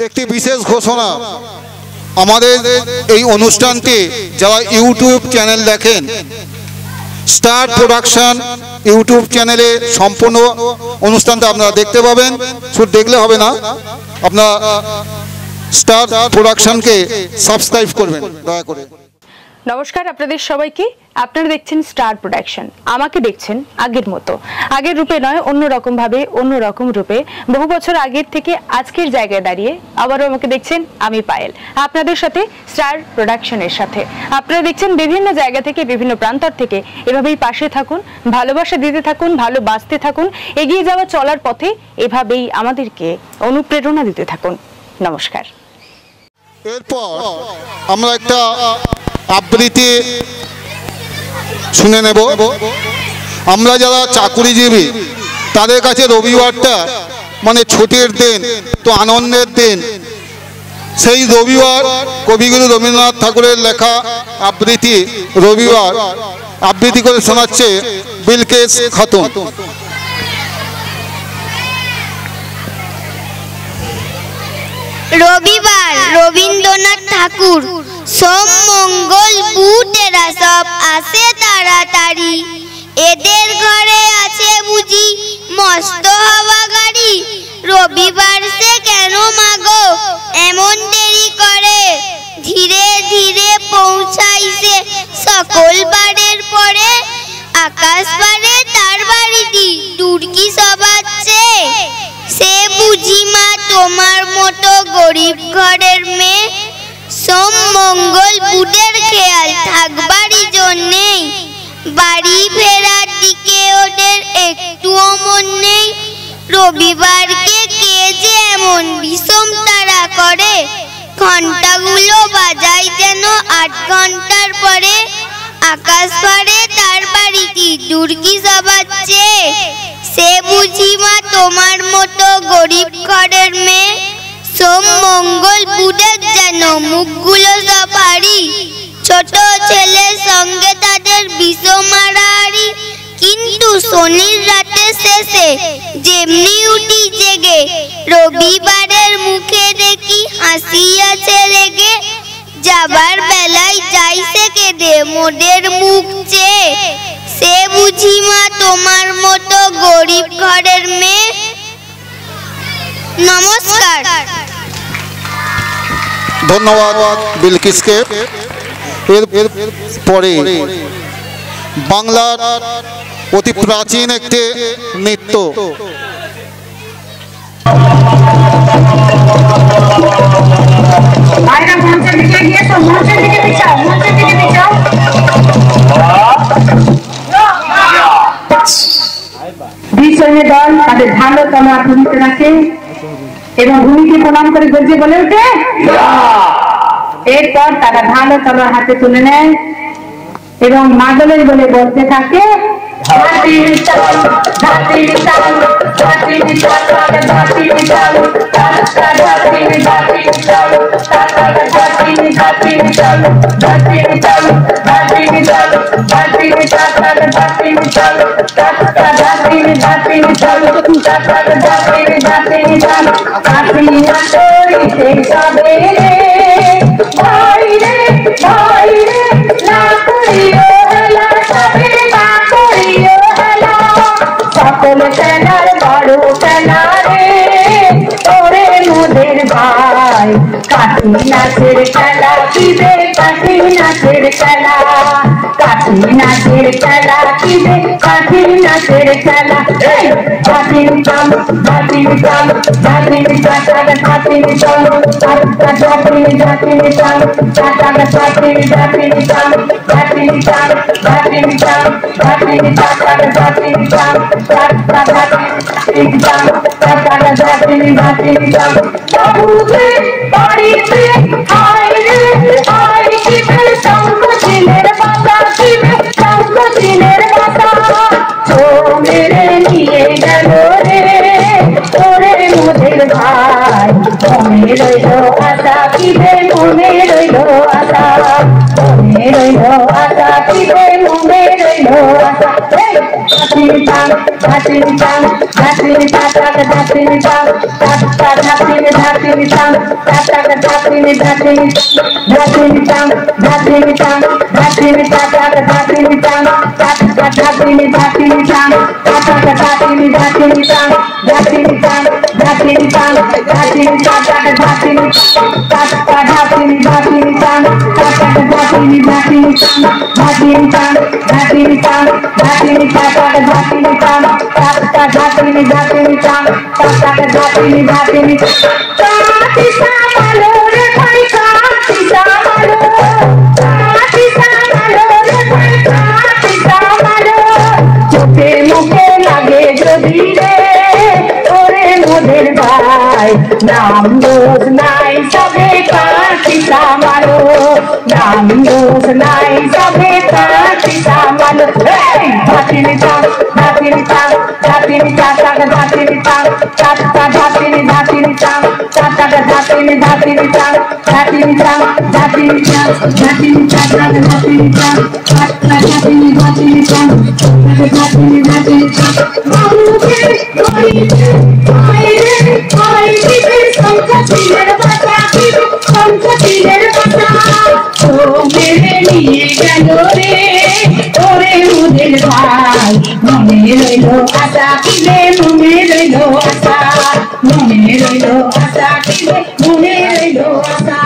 একটি বিশেষ ঘোষণা, আমাদের এই অনুষ্ঠানটি যারা ইউটিউব চ্যানেল দেখেন, স্টার প্রোডাকশন ইউটিউব চ্যানেলে সম্পূর্ণ অনুষ্ঠানটা আপনারা দেখতে পাবেন। শুধু দেখলে হবে না, আপনারা স্টার প্রোডাকশনকে সাবস্ক্রাইব করবেন দয়া করে। নমস্কার আপনাদের সবাইকে। আপনারা দেখছেন স্টার প্রোডাকশন। আমাকে দেখছেন আগের মতো, আগের রূপে নয়, অন্যরকম ভাবে, অন্যরকম রূপে। বহু বছর আগের থেকে আজকের জায়গায় দাঁড়িয়ে আবারও আমাকে দেখছেন আমি পায়েল, আপনাদের সাথে স্টার প্রোডাকশনের সাথে। আপনারা দেখছেন বিভিন্ন জায়গা থেকে, বিভিন্ন প্রান্তর থেকে। এভাবেই পাশে থাকুন, ভালোবাসা দিতে থাকুন, ভালোবাসতে থাকুন, এগিয়ে যাওয়া চলার পথে এভাবেই আমাদেরকে অনুপ্রেরণা দিতে থাকুন। নমস্কার। এরপর আমরা একটা আবৃত্তি শুনে নেব। আমরা যারা চাকুরিজীবী তাদের কাছে রবিবারটা মানে ছুটির দিন, তো আনন্দের দিন। সেই রবিবার কবিগুরু রবীন্দ্রনাথ ঠাকুরের লেখা আবৃত্তি রবিবার আবৃত্তি করে শোনাচ্ছে বিলকিস খাতুন। রবিবার রবীন্দ্রনাথ ঠাকুর। সোম মঙ্গল বুধ এরা সব আসে তাড়াতাড়ি, এদের ঘরে আছে বুঝি মস্ত হাওয়া গাড়ি। রবিবার সে কেন মাগো এমন দেরি করে, ধীরে ধীরে পৌঁছাইছে সকল বারের পরে। আকাশ পারে তার বাড়িটি দূর কি সবাচ্ছে, সে বুঝি মা তোমার মতো গরিব ঘরের মেয়ে। সোম মঙ্গল বুধের খেয়াল থাকবারই জন্যেই, বাড়ি ফেরার দিকে ওদের একটুও মন নেই। রবিবারকে কে যে এমন বিষম তারা করে, ঘন্টাগুলো বাজায় যেন 8 ঘন্টার পরে। আকাশ পারে তার বাড়িটি দূর কি সবাচ্ছে, সে বুঝি মা তোমার মতো গরিব ঘরের মেয়ে। সোম মঙ্গল বুধের যেন মুখগুলো সব হারি, ছোট ছেলের সঙ্গে তাদের বিষম মারামারি। কিন্তু শনির রাতে শেষে যেমনি উঠি জেগে, রবিবারের মুখে দেখি হাসি আছে লেগে। যাবার বেলায় যাইছে কেঁদে মোদের মুখ চেয়ে, সে বুঝি মা তোমার মতো গরিব ঘরের মেয়ে। নমস্কার। ধন্যবাদ বিলকিসকে। এর পরে বাংলার অতি প্রাচীন একটি নৃত্য, বিশ্বনে দল তাদের ভালো তলোয়ার ভূমিতে রাখে এবং ভূমিকে প্রণাম করে গর্জে বলে ওঠে। এরপর তারা ভালো তলোয়ার হাতে তুলে নেয় এবং মাদলের বলে বলতে থাকে, সকল সেনার বড় সেনা রে ওরে মোদের ভাই, কাঠি নাচের খেলা কিবে, কাঠি নাচের খেলা, কাঠি নাচের খেলা কিবে, কাঠি নাচের খেলা। হাতির চলো হাতির চলো হাতির চাচার হাতির চলো, হাতির জাতির চলো চাচার হাতির জাতির চলো, হাতির চলো হাতির চলো হাতির চাচার হাতির চলো, চাচার হাতির চলো চাচার জাতির হাতির চলো। বাবুকে বাড়িতে আয় রে আয় কিবে, শঙ্খ চিলের বাসা কিবে, শঙ্খ চিলের বাসা। ও মেরে নিয়ে গেল রে ওরে মোদের ভাই, মনে রইল আশা কিবে, মনে রইল আশা, মনে মনে রইল আশা খিদে মনে রইল আশা ধাতির টান ধাতির টান ধাতির টাটাক ধাতির টান টাটা ধাতির ধাতির টান টাটাক ধাতির ধাতির ধাতির টান ধাতির টান ধাতির টাটাক ধাতির টান টাটা ধাতির ধাতির টান টাটাক ধাতির ধাতির টান ধাতির টান ধাতির টান ধাতির টাটাক ধাতির টাটা ধাতির ধাতির টান টাটাক ধাতির ধাতির টান ধাতির টান ধাতির টান ধাতির টাটাক ধাতির টান টাটা ধাতির ধাতির টান টাটাক ধাতির ধাতির কাটি সামালো রে ভাই কাটি সামালো কাটি সামালো রে ভাই কাটি সামালো চোখে মুখে লাগে যদি রে ওরে মোদের ভাই নাম দোষ নাই সবে কাটি সামালো নাম দোষ নাই সবে কাটি সামালো ধাতির টান ধাতির টান ধাতির টাটাক ধাতির টান টাটা ধাতির ধাতির টান টাটাক ধাতির ধাতির টান ধাতির টান ধাতির টান ধাতির টাটাক ধাতির টান টাটা ধাতির ধাতির টান ধাতির ধাতির টান বাবুকে কইতে কইরে কইতে সংখ্যাতির বাতা সংখ্যাতির বাতা ও মেরে নিয়ে গেল রে ওরে মোদের ভাই মনে রইল আশা খিদে মনে রইল আশা মনে রইল আশা খিদে মনে রইল আশা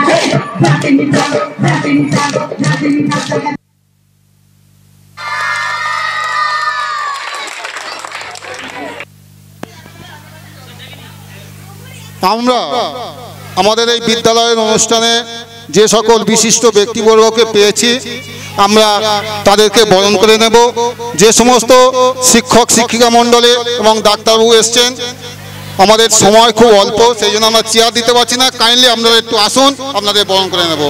ধাতির টান ধাতির টান ধাতির টান আমরা আমাদের এই বিদ্যালয়ের অনুষ্ঠানে যে সকল বিশিষ্ট ব্যক্তিবর্গকে পেয়েছি আমরা তাদেরকে বরণ করে নেব। যে সমস্ত শিক্ষক শিক্ষিকা মণ্ডলে এবং ডাক্তারবাবু এসছেন, আমাদের সময় খুব অল্প, সেই জন্য আমরা চেয়ার দিতে পারছি না। কাইন্ডলি আপনারা একটু আসুন, আপনাদের বরণ করে নেব।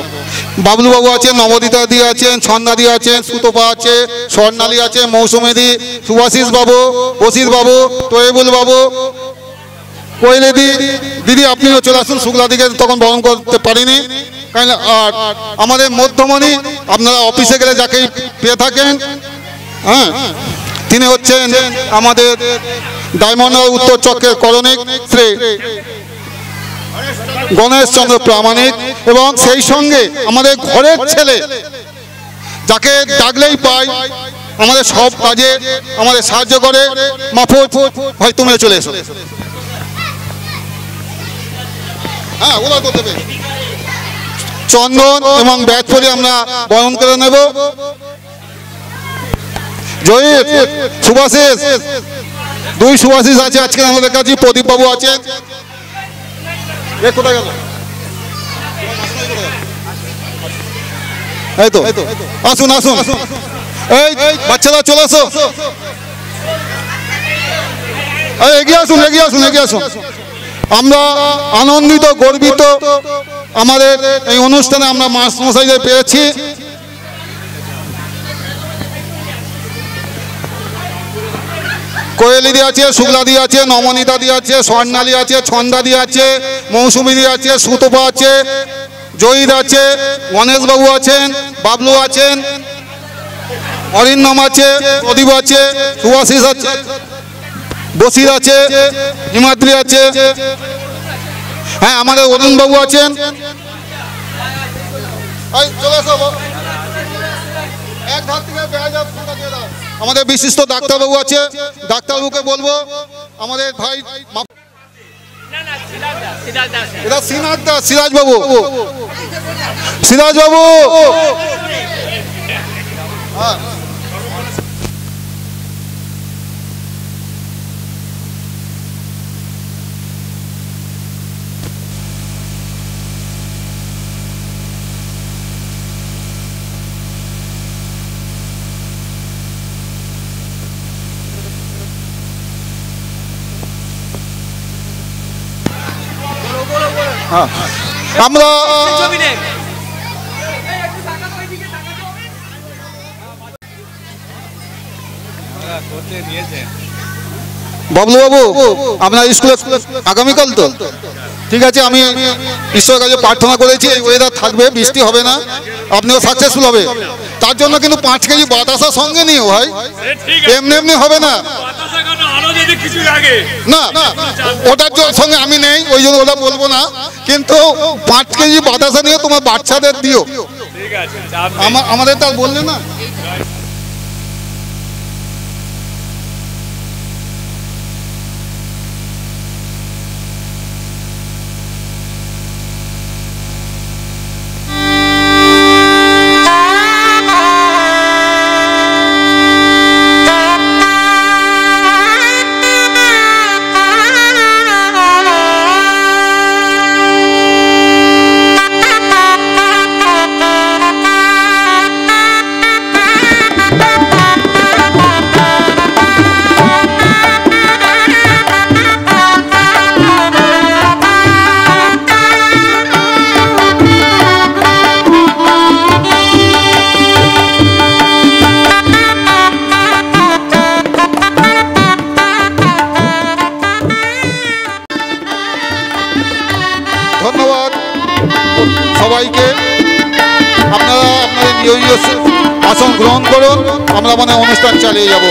বাবলুবাবু আছেন, নবদিতা দি আছেন, ছন্দাদি আছেন, সুতপা আছে, স্বর্ণালী আছে, মৌসুমেদি, সুভাষিস বাবু, অসিত বাবু, তৈবুল বাবু, কোয়েলেদি দিদি আপনিও চলে আসুন। শুক্লাদিকে তখন বরণ করতে পারিনি। আর আমাদের মধ্যমণি, আপনারা অফিসে গেলে যাকে পেয়ে থাকেন, হ্যাঁ, তিনি হচ্ছেন আমাদের ডায়মন্ড উত্তর চক্রের করণিক শ্রী গণেশ চন্দ্র প্রামাণিক, এবং সেই সঙ্গে আমাদের ঘরের ছেলে, যাকে ডাকলেই পাই, আমাদের সব কাজে আমাদের সাহায্য করে, মাহফুজ ভাই তুমিও চলে এসো। হ্যাঁ, ওরা তো দেবে। চন্দন এবং ব্যাচ পরে আমরা বরণ করে নেব। জয়ীর, সুভাষিস, দুই সুভাষিস আছে আজকে আমাদের কাছে। প্রদীপ বাবু আছেন। কোথায় গেল? এই তো আসুন আসুন, এই বাচ্চারা চলে আসো, এগিয়ে আসুন এগিয়ে আসুন এগিয়ে আসুন। আমরা আনন্দিত গর্বিত, আমাদের এই অনুষ্ঠানে আমরা মাস্টারমশাইদের পেয়েছি। কোয়েলিদি আছে, শুক্লাদি আছে, নমনীতাদি আছে, স্বর্ণালী আছে, ছন্দাদি আছে, মৌসুমীদি আছে, সুতপা আছে, জয়ীদ আছে, গণেশবাবু আছেন, বাবলু আছেন, অরিন্দম আছে, প্রদীপ আছে, সুভাষিস আছে, বসির আছে, হিমাদ্রি আছে, হ্যাঁ আমাদের অরুণ বাবু আছেন। আমাদের বিশিষ্ট ডাক্তারবাবু আছে, ডাক্তারবাবুকে বলবো আমাদের ভাই সিরাজ বাবু, সিরাজ বাবু, হ্যাঁ আমরা বাবলু বাবু আপনার স্কুলে আগামীকাল তো ঠিক আছে, আমি ঈশ্বরের কাছে প্রার্থনা করেছি এই ওয়েদার থাকবে, বৃষ্টি হবে না। আপনিও সাকসেসফুল হবে। তার জন্য কিন্তু 5 কেজি বাতাসা সঙ্গে নিও ভাই, এমনি এমনি হবে না। না ওটার সঙ্গে আমি নেই, ওই জন্য ওটা বলবো না, কিন্তু 5 কেজি বাতাসা নিয়ে তোমার বাচ্চাদের দিও। আমাদের তো আর বললে না। ধন্যবাদ সবাইকে। আপনারা আপনাদের নিজ নিজ আসন গ্রহণ করুন, আমরা মানে অনুষ্ঠান চালিয়ে যাব।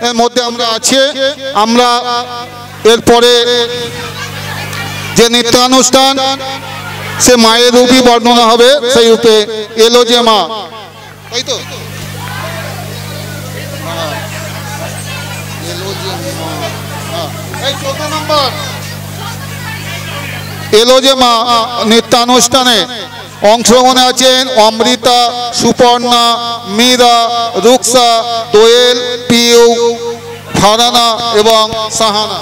এর মধ্যে আমরা আছি, আমরা এরপরে যে নৃত্যানুষ্ঠান, সে মায়ের রূপই বর্ণনা হবে। সেই রূপে এলো যে মা, তাই তো? এলো যে মা নৃত্যানুষ্ঠানে অংশগ্রহণে আছেন অমৃতা, সুপর্ণা, মীরা, রুকসা, দোয়েল, পিউ, ফারানা এবং সাহানা।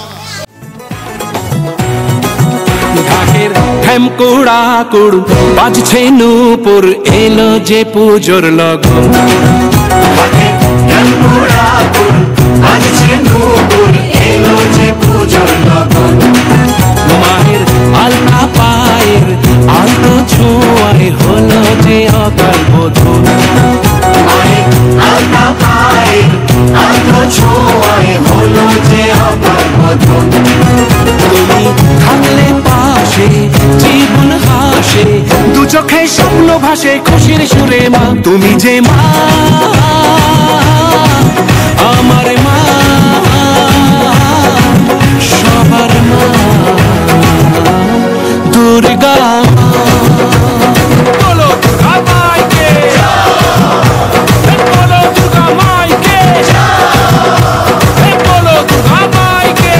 ঢাকের ঠেমকুড়া কুড় বাজছে নূপুর, এলো যে পুজোর লগন। ঢাকের ঠেমকুড়া কুড় বাজছে নূপুর, এলো যে পুজোর লগন। মায়ের আলতা পায়ের আলতো ছোঁয়ায় হলো যে অকাল বোধন। মায়ের আলতা পায়ের আলতো ছোঁয়ায় হলো যে অকাল বোধন। তুমি থাকলে পাশে জীবন হাসে, দু চোখে স্বপ্ন ভাসে খুশির সুরে মা। তুমি যে মা, আমার মা, সবার মা, দুর্গা মা। বলো দুর্গা মাইকে, বলো দুর্গা মাইকে, বলো দুর্গা মাইকে।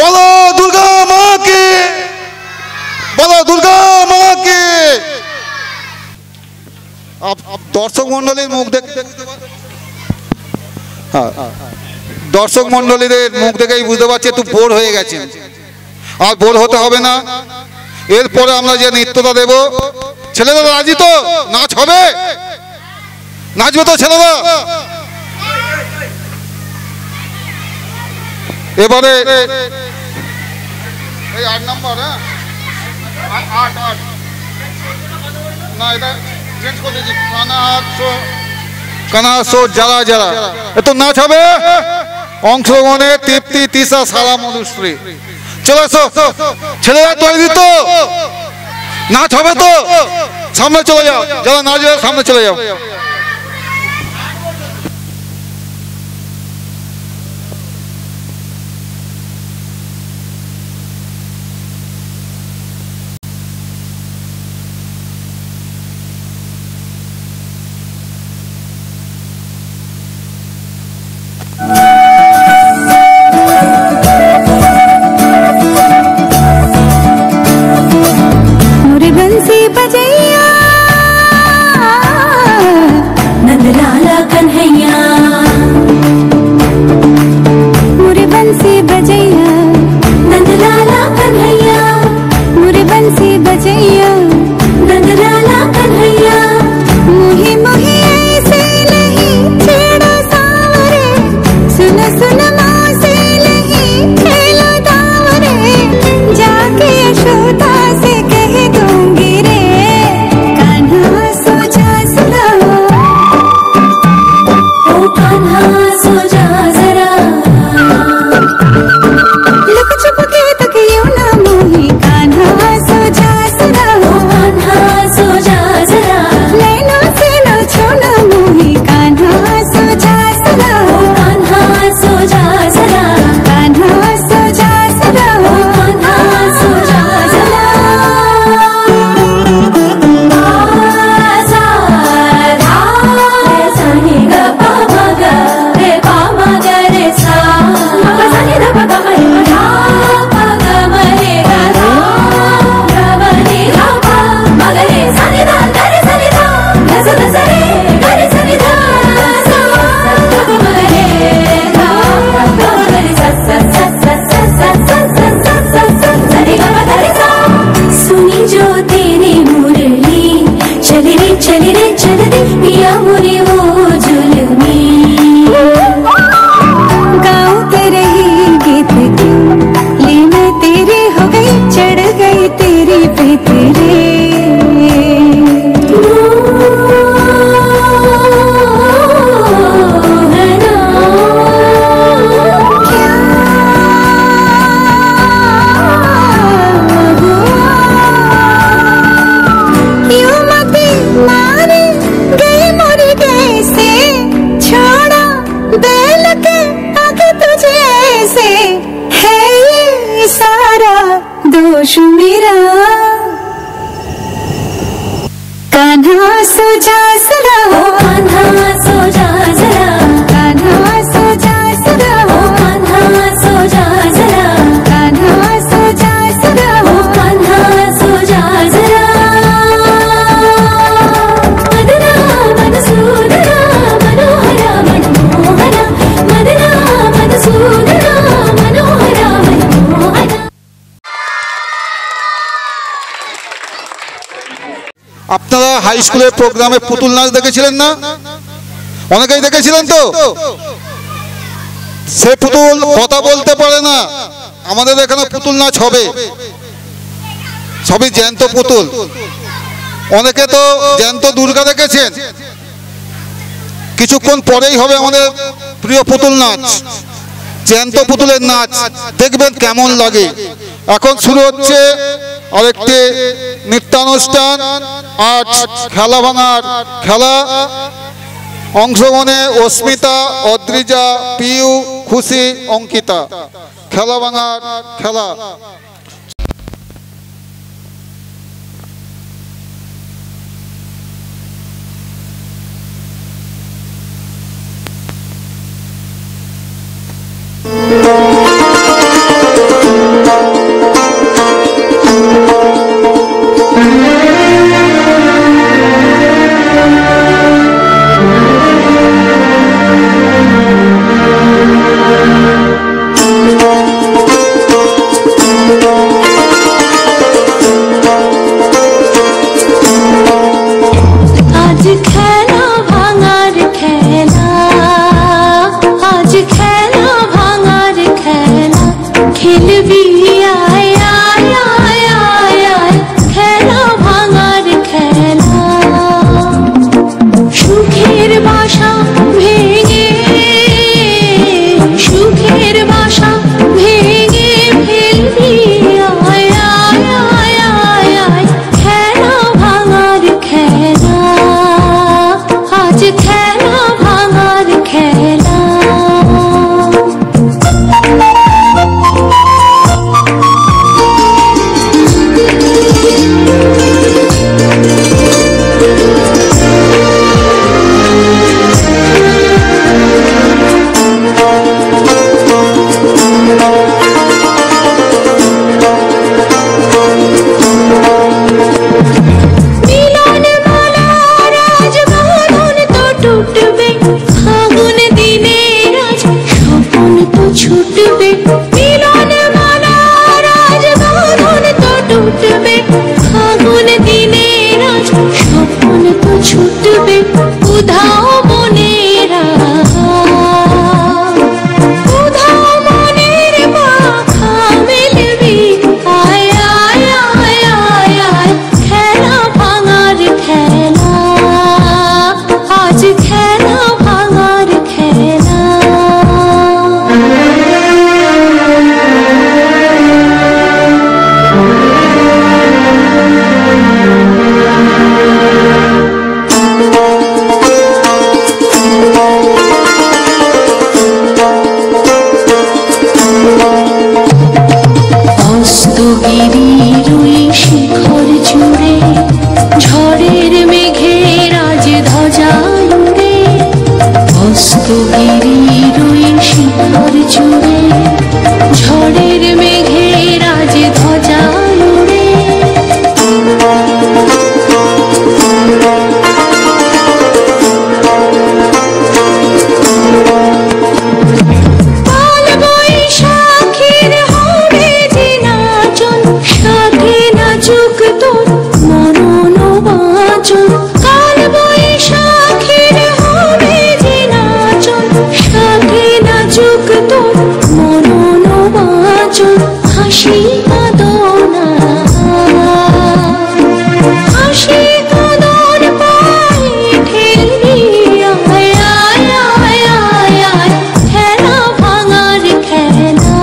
বলো দুর্গা মাকে, বলো দুর্গা মাকে। দর্শক মন্ডলীর মুখ দেখে, দর্শক মন্ডলীদের মুখ দেখেই বুঝতে পারছি একটু বোর হয়ে গেছে। আর বোর হতে হবে না। এরপরে আমরা যে নৃত্যটা দেব, ছেলেরা রাজি তো? নাচ হবে? নাচবে তো ছেলেরা? এবারে এই 8 নম্বর, হ্যাঁ 8 না, এটা চেঞ্জ করে দিচ্ছি। কানাসো যারা যারা এত নাচ হবে, অংশগ্রহণে তৃপ্তি, তিসা, সারা, মধুশ্রী। চলে এসো ছেলেরা, তৈরি তো? নাচ হবে তো? সামনে চলে যাও, যারা নাচবে সামনে চলে যাও। আপনারা হাই স্কুলের প্রোগ্রামে পুতুল নাচ দেখেছিলেন না? অনেকেই দেখেছিলেন তো? সে পুতুল কথা বলতে পারে না। আমাদের এখানে পুতুল নাচ হবে, সবই জ্যান্ত পুতুল। অনেকে তো জ্যান্ত দুর্গা দেখেছেন। কিছুক্ষণ পরেই হবে আমাদের প্রিয় পুতুল নাচ, জ্যান্ত পুতুলের নাচ। দেখবেন কেমন লাগে। এখন শুরু হচ্ছে আরেকটি নৃত্যানুষ্ঠান, আজ খেলা ভাঙার খেলা। অংশগ্রহণে অস্মিতা, অদ্রিজা, পিউ, খুশি, অঙ্কিতা। খেলা ভাঙার খেলা। ছুটবে মিলন মালার আজ বাঁধন তো টুটবে ফাগুন দিনের আজ স্বপ্ন তো ছুটবে উধাও মনেরা উধাও মনের পাখা মেলবি আয় আয় আয় আয় আয় খেলা ভাঙার খেলা আজ খেলা ভাঙার খেলা অস্তগিরির ওই শিখর জুড়ে ঝড়ের মেঘের আজ ধ্বজা উড়ে অস্তগিরির ওই শিখর জুড়ে ঝড়ের মেঘের আজ ধ্বজা উড়ে কাল বৈশাখীর হবে যে নাচন সাথে নাচুক তোর মনন বাঁচন কাল বৈশাখীর হবে যে নাচন সাথে নাচুক তোর মনন বাঁচন হাসি কাঁদনা হাসি কাঁদন পায়ে ঠেলবি আয় আয় আয় আয় আয় খেলা ভাঙার খেলা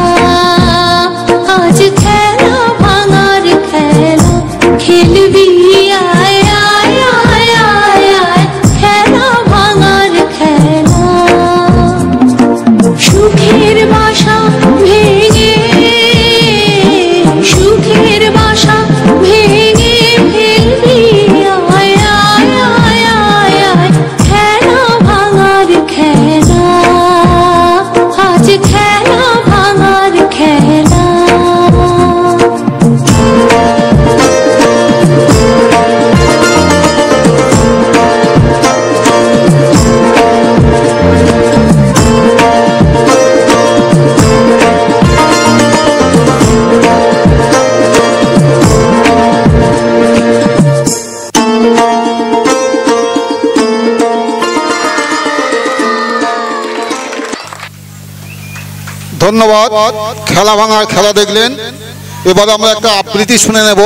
আজ খেলা ভাঙার খেলা খেলবি আয় আয় আয় আয় আয় খেলা ভাঙার খেলা সুখের বাসা ভেঙে সুখের বাসা ভেঙে ফেলবি আয় আয় আয় আয় আয় খেলা ভাঙার খেলা আজ খেলা ভাঙার খেলা ধন্যবাদ। খেলা ভাঙার খেলা দেখলেন। এবার আমরা একটা আবৃত্তি শুনে নেব।